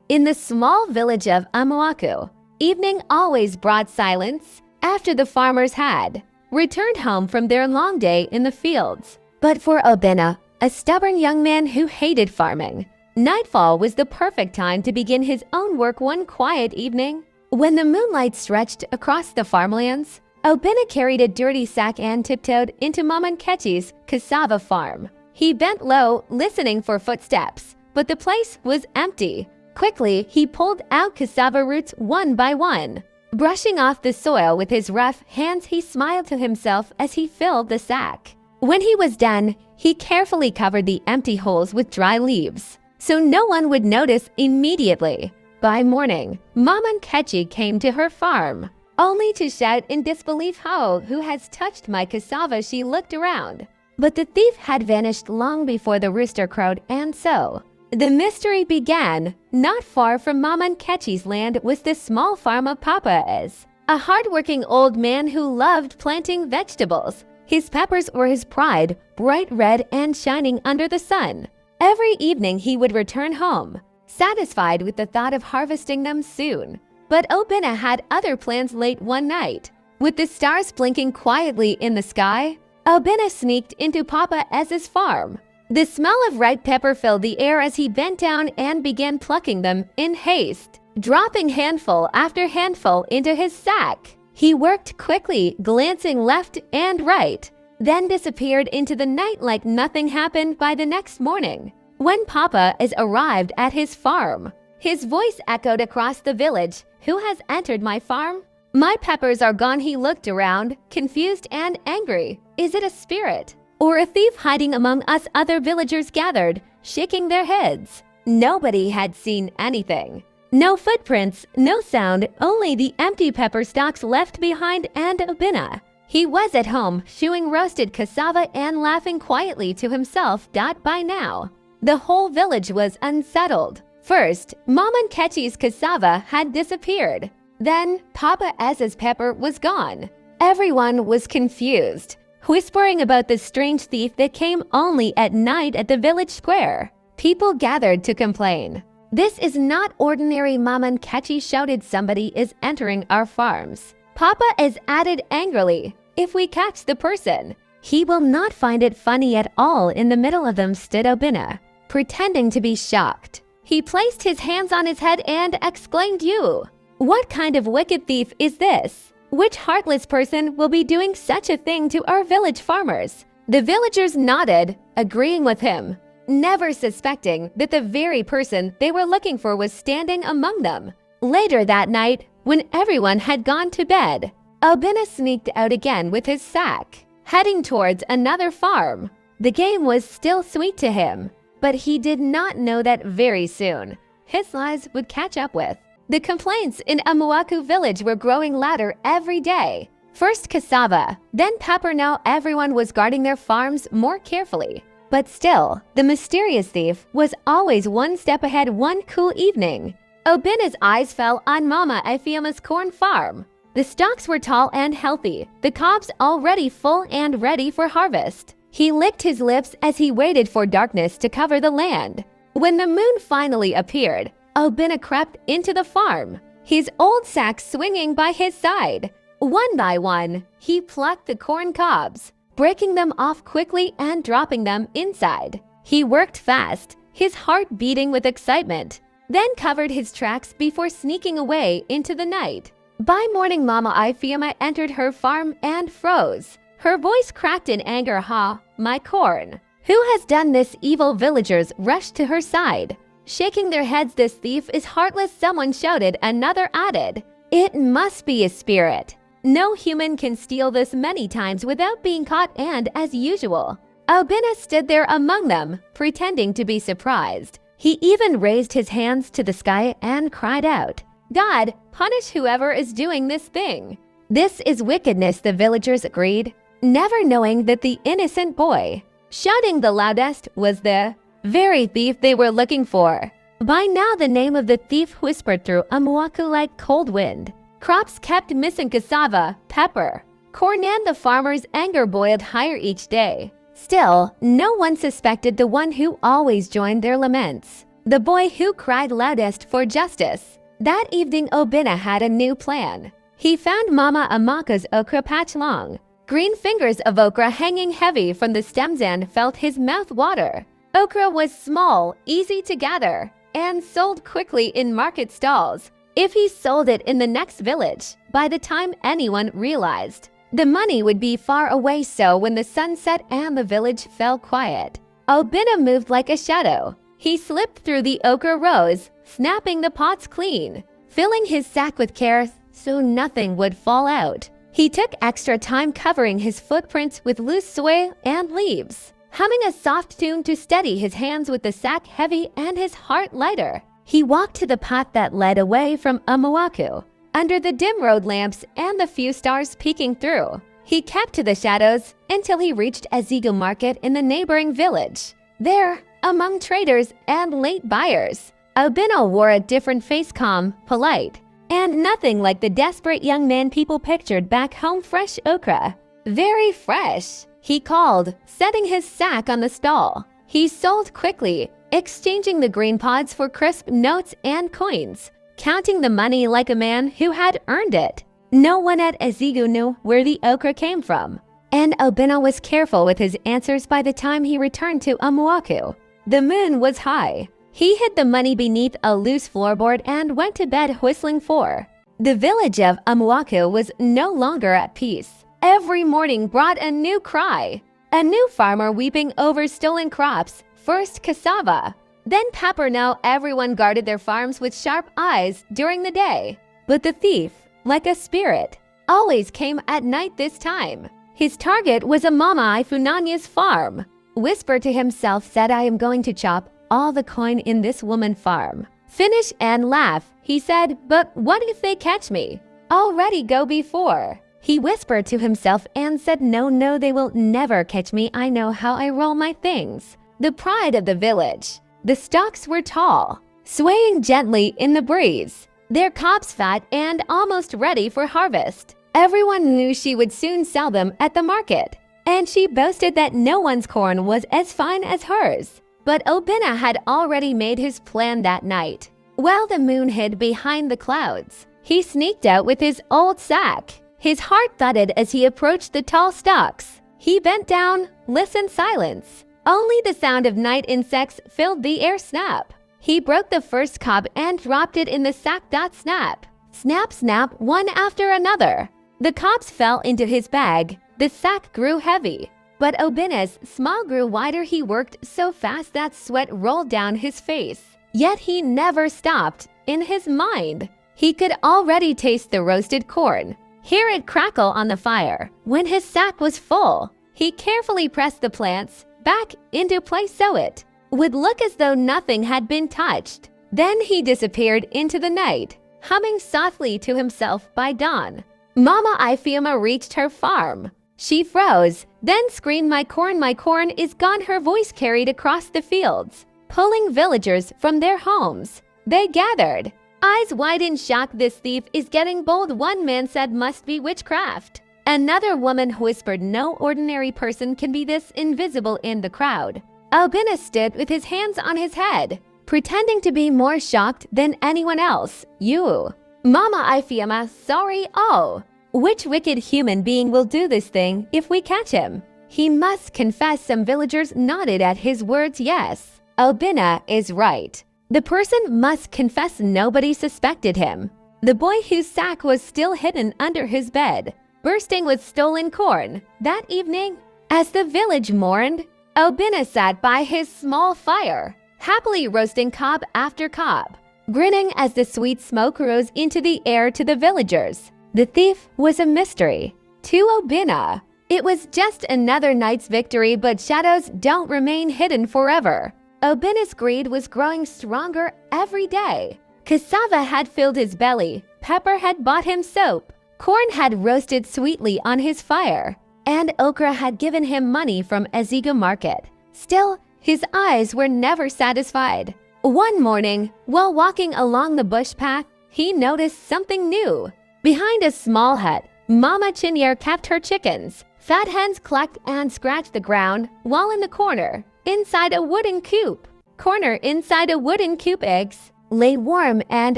In the small village of Amuaku, evening always brought silence after the farmers had returned home from their long day in the fields. But for Obinna, a stubborn young man who hated farming, nightfall was the perfect time to begin his own work one quiet evening. When the moonlight stretched across the farmlands, Obinna carried a dirty sack and tiptoed into Mama Nkechi's cassava farm. He bent low, listening for footsteps, but the place was empty. Quickly, he pulled out cassava roots one by one. Brushing off the soil with his rough hands, he smiled to himself as he filled the sack. When he was done, he carefully covered the empty holes with dry leaves, so no one would notice immediately. By morning, Mama Nkechi came to her farm, only to shout in disbelief, "How, who has touched my cassava?" She looked around, but the thief had vanished long before the rooster crowed, and so the mystery began. Not far from Mama Nkechi's land was the small farm of Papa Ez, a hard-working old man who loved planting vegetables. His peppers were his pride, bright red and shining under the sun. Every evening he would return home, satisfied with the thought of harvesting them soon. But Obinna had other plans. Late one night, with the stars blinking quietly in the sky, Obinna sneaked into Papa Ez's farm. The smell of ripe pepper filled the air as he bent down and began plucking them in haste, dropping handful after handful into his sack. He worked quickly, glancing left and right, then disappeared into the night like nothing happened. By the next morning, when Papa Ez arrived at his farm, his voice echoed across the village. "Who has entered my farm? My peppers are gone." He looked around, confused and angry. "Is it a spirit or a thief hiding among us?" Other villagers gathered, shaking their heads. Nobody had seen anything. No footprints, no sound, only the empty pepper stalks left behind, and Obinna. He was at home, chewing roasted cassava and laughing quietly to himself. By now, the whole village was unsettled. First, Mama Nkechi's cassava had disappeared. Then, Papa Ez's pepper was gone. Everyone was confused, whispering about the strange thief that came only at night at the village square. People gathered to complain. "This is not ordinary." Mama Nkechi shouted. "Somebody is entering our farms." Papa Ez added angrily, "If we catch the person, he will not find it funny at all." In the middle of them stood Obinna, pretending to be shocked. He placed his hands on his head and exclaimed, "You! What kind of wicked thief is this? Which heartless person will be doing such a thing to our village farmers?" The villagers nodded, agreeing with him, never suspecting that the very person they were looking for was standing among them. Later that night, when everyone had gone to bed, Obinna sneaked out again with his sack, heading towards another farm. The game was still sweet to him, but he did not know that very soon his lies would catch up with. The complaints in Amuaku village were growing louder every day. First cassava, then pepper. Now everyone was guarding their farms more carefully. But still, the mysterious thief was always one step ahead. One cool evening, Obinna's eyes fell on Mama Ifeoma's corn farm. The stalks were tall and healthy, the cobs already full and ready for harvest. He licked his lips as he waited for darkness to cover the land. When the moon finally appeared, Obinna crept into the farm, his old sack swinging by his side. One by one, he plucked the corn cobs, breaking them off quickly and dropping them inside. He worked fast, his heart beating with excitement, then covered his tracks before sneaking away into the night. By morning, Mama Ifeoma entered her farm and froze. Her voice cracked in anger. "Ha, my corn! Who has done this?" Evil villagers rushed to her side, shaking their heads. "This thief is heartless," someone shouted. Another added, "It must be a spirit. No human can steal this many times without being caught." And as usual, Obinna stood there among them, pretending to be surprised. He even raised his hands to the sky and cried out, "God, punish whoever is doing this thing." "This is wickedness," the villagers agreed, never knowing that the innocent boy shouting the loudest was the very thief they were looking for. By now, the name of the thief whispered through Amuaku like cold wind. Crops kept missing: cassava, pepper, corn, and the farmers' anger boiled higher each day. Still, no one suspected the one who always joined their laments. the boy who cried loudest for justice. That evening, Obinna had a new plan. He found Mama Amaka's okra patch long. Green fingers of okra hanging heavy from the stems and felt his mouth water. Okra was small, easy to gather, and sold quickly in market stalls. If he sold it in the next village, by the time anyone realized, the money would be far away. So when the sun set and the village fell quiet, Obinna moved like a shadow. He slipped through the okra rows, snapping the pots clean, filling his sack with care so nothing would fall out. He took extra time covering his footprints with loose soil and leaves, humming a soft tune to steady his hands with the sack heavy and his heart lighter. He walked to the path that led away from Umuaku, under the dim road lamps and the few stars peeking through. He kept to the shadows until he reached Ezigo Market in the neighboring village. There, among traders and late buyers, Obinna wore a different face, calm, polite, and nothing like the desperate young man people pictured back home. Fresh okra. Very fresh, he called, setting his sack on the stall. He sold quickly, exchanging the green pods for crisp notes and coins, counting the money like a man who had earned it. No one at Ezigo knew where the okra came from, and Obinna was careful with his answers. By the time he returned to Umuaku, the moon was high. He hid the money beneath a loose floorboard and went to bed whistling for. The village of Umuaku was no longer at peace. Every morning brought a new cry. A new farmer weeping over stolen crops, first cassava, then pepper. Now everyone guarded their farms with sharp eyes during the day. But the thief, like a spirit, always came at night this time. His target was a Mama Ifunanya's farm. Whisper to himself, said, I am going to chop all the coin in this woman farm. Finish and laugh, he said, but what if they catch me? Already go before. He whispered to himself and said, no, they will never catch me. I know how I roll my things. The pride of the village. The stalks were tall, swaying gently in the breeze, their cobs fat and almost ready for harvest. Everyone knew she would soon sell them at the market, and she boasted that no one's corn was as fine as hers. But Obinna had already made his plan that night. While the moon hid behind the clouds, he sneaked out with his old sack. His heart thudded as he approached the tall stalks. He bent down, listened. Silence. Only the sound of night insects filled the air. Snap. He broke the first cob and dropped it in the sack. Snap. Snap, snap, one after another. The cobs fell into his bag. The sack grew heavy, but Obinna's smile grew wider. He worked so fast that sweat rolled down his face. Yet he never stopped. In his mind, he could already taste the roasted corn, hear it crackle on the fire. When his sack was full, he carefully pressed the plants back into place so it would look as though nothing had been touched. Then he disappeared into the night, humming softly to himself. By dawn, Mama Ifiuma reached her farm. She froze, then screamed, my corn is gone. Her voice carried across the fields, pulling villagers from their homes. They gathered, eyes wide in shock. This thief is getting bold, one man said. Must be witchcraft. Another woman whispered, no ordinary person can be this invisible in the crowd. Obinna stood with his hands on his head, pretending to be more shocked than anyone else. You, Mama Ifiuma, sorry. Oh, which wicked human being will do this thing if we catch him? He must confess. Some villagers nodded at his words. Yes, Obinna is right. The person must confess. Nobody suspected him. The boy whose sack was still hidden under his bed, bursting with stolen corn. That evening, as the village mourned, Obinna sat by his small fire, happily roasting cob after cob, grinning as the sweet smoke rose into the air. To the villagers, the thief was a mystery. To Obinna, it was just another night's victory. But shadows don't remain hidden forever. Obinna's greed was growing stronger every day. Cassava had filled his belly, pepper had bought him soap, corn had roasted sweetly on his fire, and okra had given him money from Eziga Market. Still, his eyes were never satisfied. One morning, while walking along the bush path, he noticed something new. Behind a small hut, Mama Chinyer kept her chickens. Fat hens clucked and scratched the ground, while in the corner, inside a wooden coop, corner inside a wooden coop. Eggs lay warm and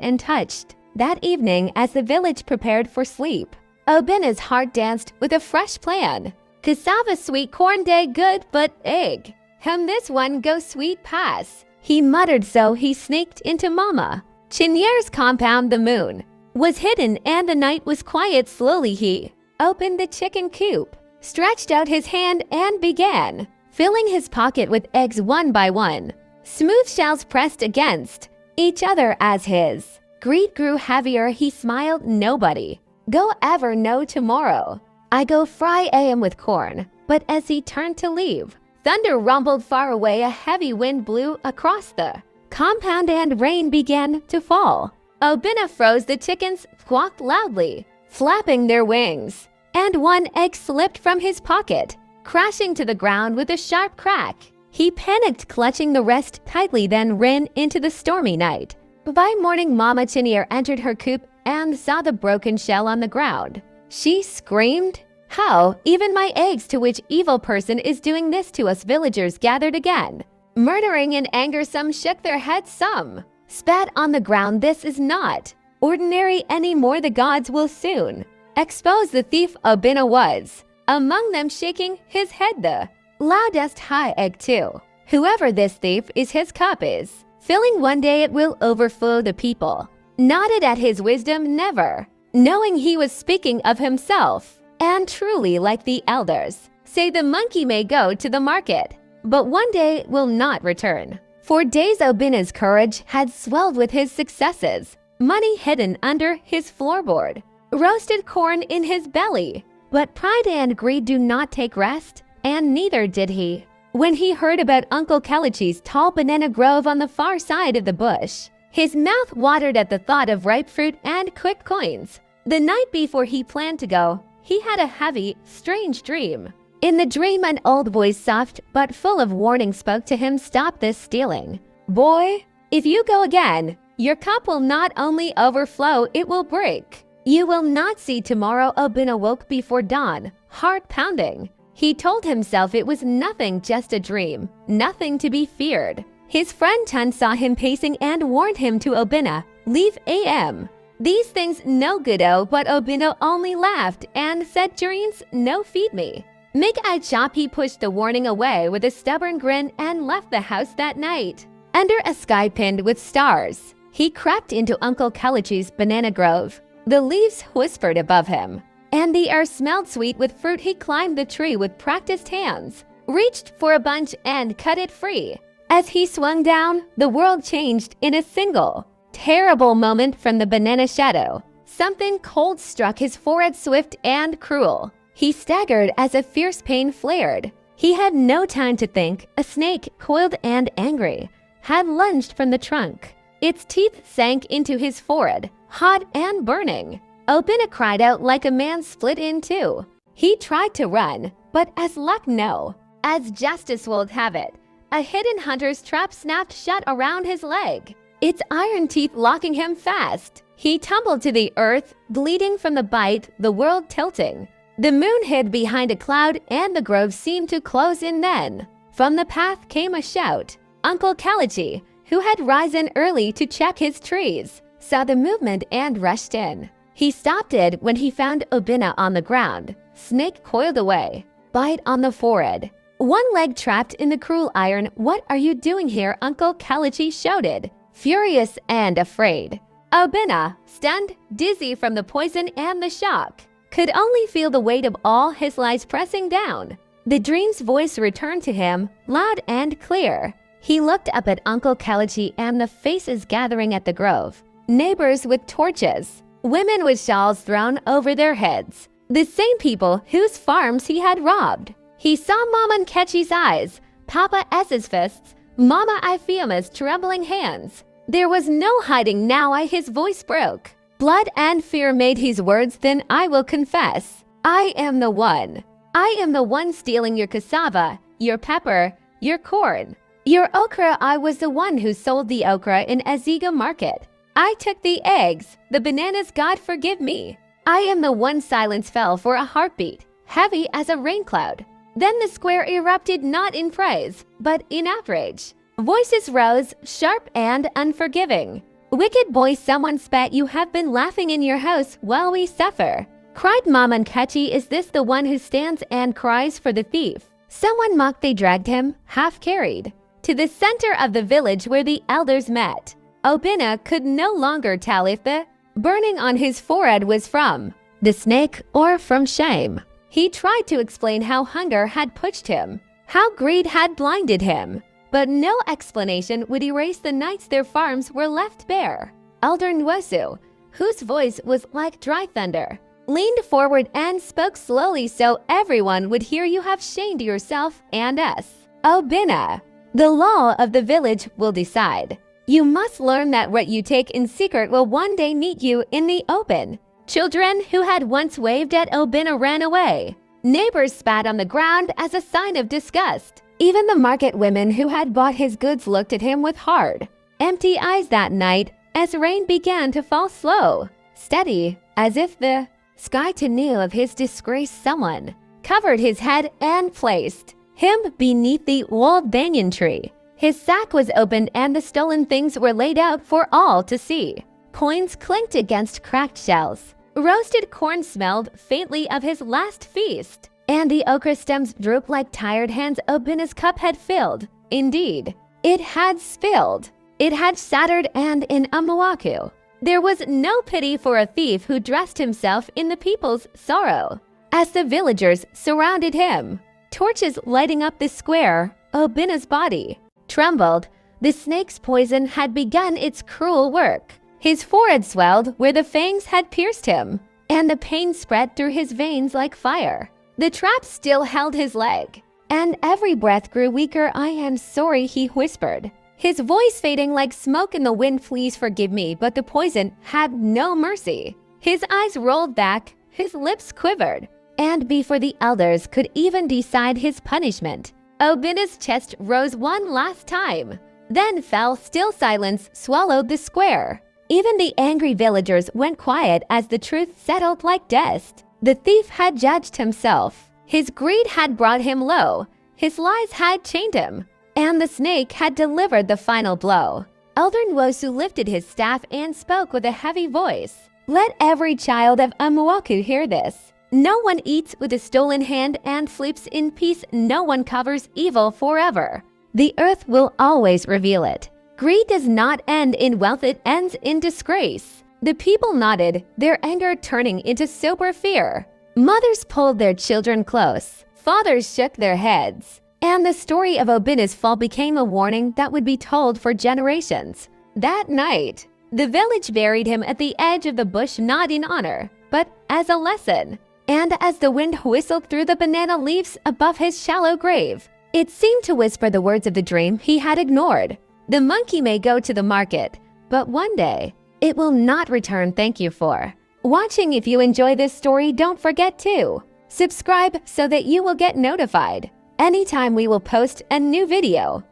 untouched. That evening, as the village prepared for sleep, Obina's heart danced with a fresh plan. Cassava sweet corn day good, but egg. This one go sweet pass. He muttered, so he sneaked into Mama Chinier's compound. The moon was hidden and the night was quiet. Slowly he opened the chicken coop, stretched out his hand and began filling his pocket with eggs one by one. Smooth shells pressed against each other as his greed grew heavier. He smiled. Nobody go ever know tomorrow. I go fry am with corn. But as he turned to leave, thunder rumbled far away. A heavy wind blew across the compound and rain began to fall. Obina froze. The chickens squawked loudly, flapping their wings, and one egg slipped from his pocket, crashing to the ground with a sharp crack. He panicked, clutching the rest tightly, then ran into the stormy night. By morning, Mama Chinier entered her coop and saw the broken shell on the ground. She screamed, "How? Even my eggs! To which evil person is doing this to us?" Villagers gathered again, murdering in anger. Some shook their heads, some spat on the ground. This is not ordinary anymore. The gods will soon expose the thief. Obina was among them, shaking his head. The loudest high egg too. Whoever this thief is, his cup is filling. One day it will overflow. The people nodded at his wisdom, never knowing he was speaking of himself. And truly, like the elders say, the monkey may go to the market, but one day will not return. For days Obina's courage had swelled with his successes, money hidden under his floorboard, roasted corn in his belly. But pride and greed do not take rest, and neither did he when he heard about Uncle Kelechi's tall banana grove on the far side of the bush. His mouth watered at the thought of ripe fruit and quick coins. The night before he planned to go, he had a heavy, strange dream. In the dream, an old voice, soft but full of warning, spoke to him. "Stop this stealing. Boy, if you go again, your cup will not only overflow, it will break. You will not see tomorrow." Obina woke before dawn, heart pounding. He told himself it was nothing, just a dream, nothing to be feared. His friend Chun saw him pacing and warned him to Obina, "Leave am. These things no good." But Obina only laughed and said, "Dreams no feed me. Make I chop." He pushed the warning away with a stubborn grin and left the house that night. Under a sky pinned with stars, he crept into Uncle Kelechi's banana grove. The leaves whispered above him, and the air smelled sweet with fruit. He climbed the tree with practiced hands, reached for a bunch and cut it free. As he swung down, the world changed in a single terrible moment. From the banana shadow, something cold struck his forehead, swift and cruel. He staggered as a fierce pain flared. He had no time to think. A snake, coiled and angry, had lunged from the trunk. Its teeth sank into his forehead, hot and burning. Obina cried out like a man split in two. He tried to run, but as luck no, as justice would have it, a hidden hunter's trap snapped shut around his leg, its iron teeth locking him fast. He tumbled to the earth, bleeding from the bite, the world tilting. The moon hid behind a cloud and the grove seemed to close in. Then, from the path came a shout. Uncle Kelechi, who had risen early to check his trees, saw the movement and rushed in. He stopped it when he found Obina on the ground, snake coiled away, bite on the forehead, one leg trapped in the cruel iron. "What are you doing here?" Uncle Kelechi shouted, furious and afraid. Obina, stunned, dizzy from the poison and the shock, could only feel the weight of all his lies pressing down. The dream's voice returned to him, loud and clear. He looked up at Uncle Kelechi and the faces gathering at the grove. Neighbors with torches, women with shawls thrown over their heads, the same people whose farms he had robbed. He saw Mama Nkechi's eyes, Papa S's fists, Mama Ifeoma's trembling hands. There was no hiding now. His voice broke. Blood and fear made his words. "Then I will confess. I am the one. I am the one stealing your cassava, your pepper, your corn, your okra. I was the one who sold the okra in Aziga market. I took the eggs, the bananas. God forgive me. I am the one." Silence fell for a heartbeat, heavy as a rain cloud. Then the square erupted, not in praise, but in outrage. Voices rose, sharp and unforgiving. Wicked boy, someone spat. You have been laughing in your house while we suffer. Cried Mama Nkechi, is this the one who stands and cries for the thief? Someone mocked. They dragged him, half carried, to the center of the village where the elders met. Obinna could no longer tell if the burning on his forehead was from the snake or from shame. He tried to explain how hunger had pushed him, how greed had blinded him, but no explanation would erase the nights their farms were left bare. Elder Nwosu, whose voice was like dry thunder, leaned forward and spoke slowly so everyone would hear. You have shamed yourself and us. Obinna, the law of the village will decide. You must learn that what you take in secret will one day meet you in the open. Children who had once waved at Obinna ran away. Neighbors spat on the ground as a sign of disgust. Even the market women who had bought his goods looked at him with hard, empty eyes that night as rain began to fall slow, steady, as if the sky too knew of his disgrace. Someone covered his head and placed him beneath the old banyan tree. His sack was opened and the stolen things were laid out for all to see. Coins clinked against cracked shells. Roasted corn smelled faintly of his last feast, and the okra stems drooped like tired hands. Obinna's cup had filled. Indeed, it had spilled. It had shattered, and in Umuaku, there was no pity for a thief who dressed himself in the people's sorrow. As the villagers surrounded him, torches lighting up the square, Obinna's body trembled. The snake's poison had begun its cruel work. His forehead swelled where the fangs had pierced him, and the pain spread through his veins like fire. The trap still held his leg, and every breath grew weaker. I am sorry, he whispered, his voice fading like smoke in the wind. Please forgive me, but the poison had no mercy. His eyes rolled back, his lips quivered, and before the elders could even decide his punishment, Obinna's chest rose one last time, then fell. Still silence swallowed the square. Even the angry villagers went quiet as the truth settled like dust. The thief had judged himself. His greed had brought him low. His lies had chained him. And the snake had delivered the final blow. Elder Nwosu lifted his staff and spoke with a heavy voice. Let every child of Umuaku hear this. No one eats with a stolen hand and sleeps in peace. No one covers evil forever. The earth will always reveal it. Greed does not end in wealth, it ends in disgrace. The people nodded, their anger turning into sober fear. Mothers pulled their children close. Fathers shook their heads. And the story of Obinna's fall became a warning that would be told for generations. That night, the village buried him at the edge of the bush, not in honor, but as a lesson. And as the wind whistled through the banana leaves above his shallow grave, it seemed to whisper the words of the dream he had ignored. The monkey may go to the market, but one day it will not return. Thank you for watching. If you enjoy this story, don't forget to subscribe so that you will get notified anytime we will post a new video.